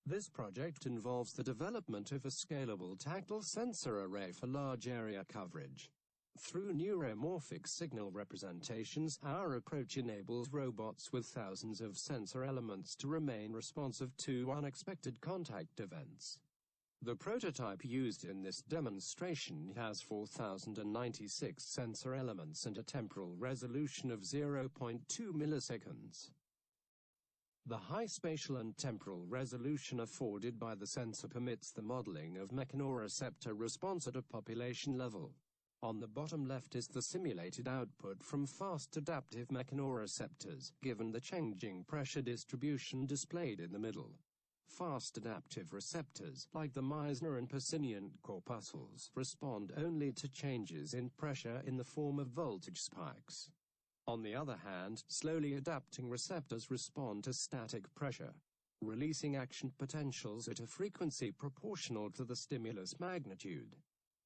This project involves the development of a scalable tactile sensor array for large area coverage. Through neuromorphic signal representations, our approach enables robots with thousands of sensor elements to remain responsive to unexpected contact events. The prototype used in this demonstration has 4,096 sensor elements and a temporal resolution of 0.2 milliseconds. The high spatial and temporal resolution afforded by the sensor permits the modeling of mechanoreceptor response at a population level. On the bottom left is the simulated output from fast adaptive mechanoreceptors, given the changing pressure distribution displayed in the middle. Fast adaptive receptors, like the Meissner and Pacinian corpuscles, respond only to changes in pressure in the form of voltage spikes. On the other hand, slowly adapting receptors respond to static pressure, releasing action potentials at a frequency proportional to the stimulus magnitude.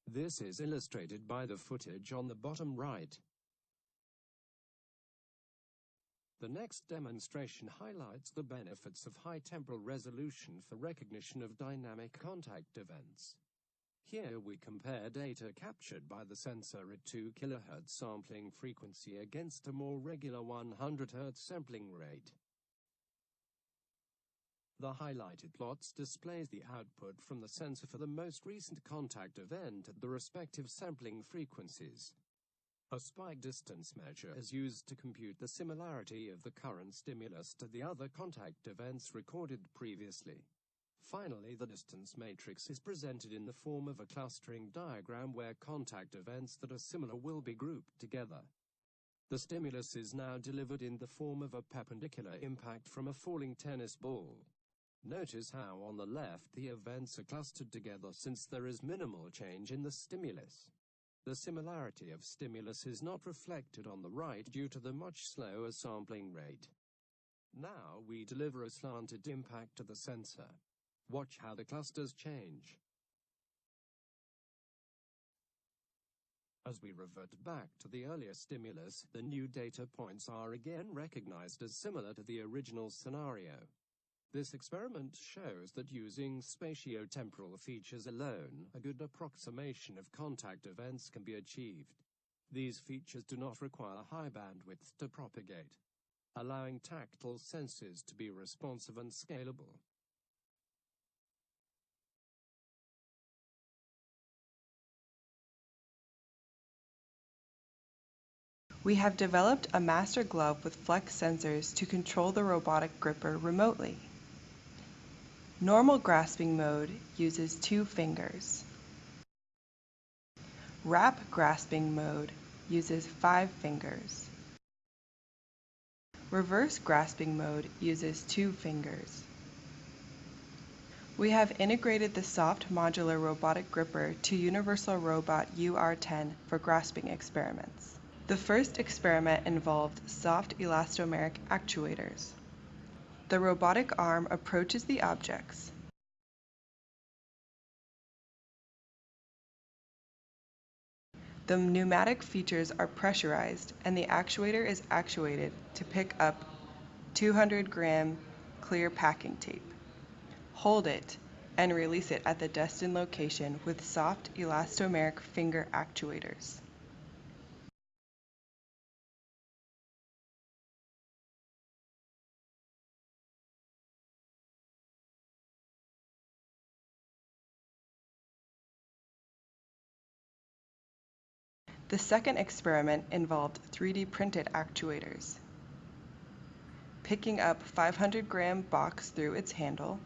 This is illustrated by the footage on the bottom right. The next demonstration highlights the benefits of high temporal resolution for recognition of dynamic contact events. Here we compare data captured by the sensor at 2 kHz sampling frequency against a more regular 100 Hz sampling rate. The highlighted plots displays the output from the sensor for the most recent contact event at the respective sampling frequencies. A spike distance measure is used to compute the similarity of the current stimulus to the other contact events recorded previously. Finally, the distance matrix is presented in the form of a clustering diagram where contact events that are similar will be grouped together. The stimulus is now delivered in the form of a perpendicular impact from a falling tennis ball. Notice how on the left the events are clustered together since there is minimal change in the stimulus. The similarity of stimulus is not reflected on the right due to the much slower sampling rate. Now we deliver a slanted impact to the sensor. Watch how the clusters change. As we revert back to the earlier stimulus, the new data points are again recognized as similar to the original scenario. This experiment shows that using spatiotemporal features alone, a good approximation of contact events can be achieved. These features do not require high bandwidth to propagate, allowing tactile sensors to be responsive and scalable. We have developed a master glove with flex sensors to control the robotic gripper remotely. Normal grasping mode uses 2 fingers. Wrap grasping mode uses 5 fingers. Reverse grasping mode uses 2 fingers. We have integrated the soft modular robotic gripper to Universal Robot UR10 for grasping experiments. The first experiment involved soft elastomeric actuators. The robotic arm approaches the objects. The pneumatic features are pressurized and the actuator is actuated to pick up 200-gram clear packing tape. Hold it and release it at the destined location with soft elastomeric finger actuators. The second experiment involved 3D printed actuators. Picking up 500-gram box through its handle,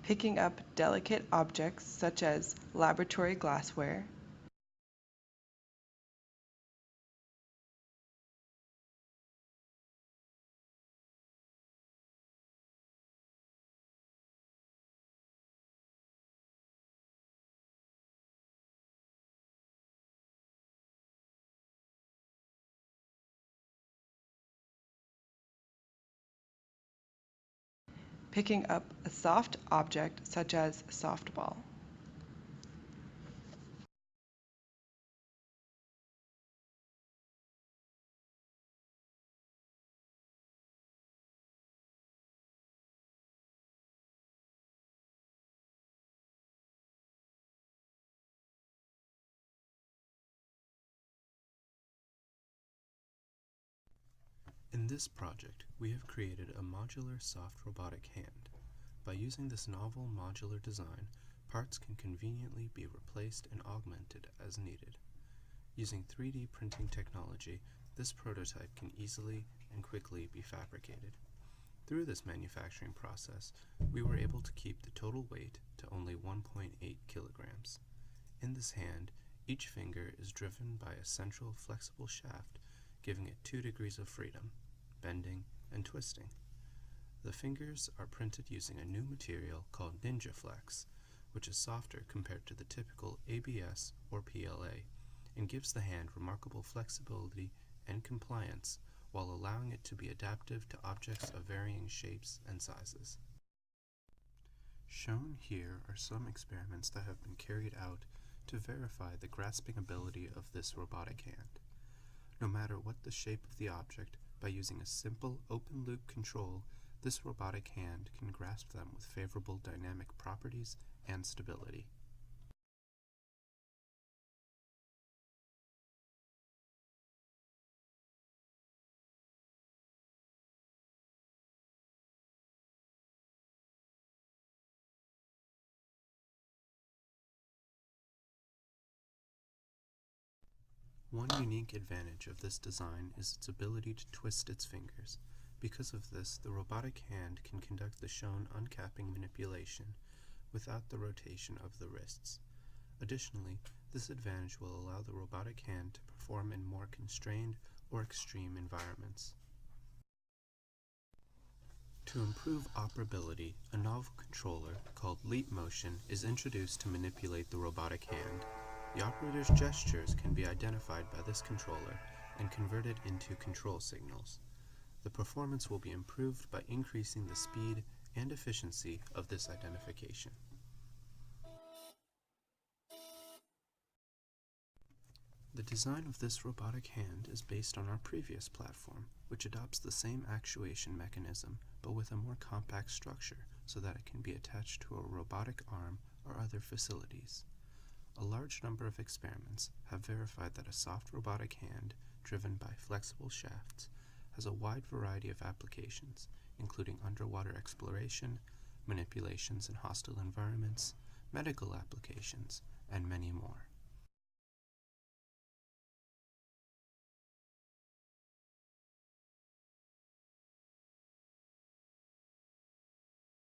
picking up delicate objects such as laboratory glassware, picking up a soft object such as a softball. In this project, we have created a modular soft robotic hand. By using this novel modular design, parts can conveniently be replaced and augmented as needed. Using 3D printing technology, this prototype can easily and quickly be fabricated. Through this manufacturing process, we were able to keep the total weight to only 1.8 kilograms. In this hand, each finger is driven by a central flexible shaft, giving it 2 degrees of freedom, bending and twisting. The fingers are printed using a new material called NinjaFlex, which is softer compared to the typical ABS or PLA, and gives the hand remarkable flexibility and compliance while allowing it to be adaptive to objects of varying shapes and sizes. Shown here are some experiments that have been carried out to verify the grasping ability of this robotic hand. No matter what the shape of the object, by using a simple open-loop control, this robotic hand can grasp them with favorable dynamic properties and stability. One unique advantage of this design is its ability to twist its fingers. Because of this, the robotic hand can conduct the shown uncapping manipulation without the rotation of the wrists. Additionally, this advantage will allow the robotic hand to perform in more constrained or extreme environments. To improve operability, a novel controller called Leap Motion is introduced to manipulate the robotic hand. The operator's gestures can be identified by this controller and converted into control signals. The performance will be improved by increasing the speed and efficiency of this identification. The design of this robotic hand is based on our previous platform, which adopts the same actuation mechanism, but with a more compact structure so that it can be attached to a robotic arm or other facilities. A large number of experiments have verified that a soft robotic hand, driven by flexible shafts, has a wide variety of applications, including underwater exploration, manipulations in hostile environments, medical applications, and many more.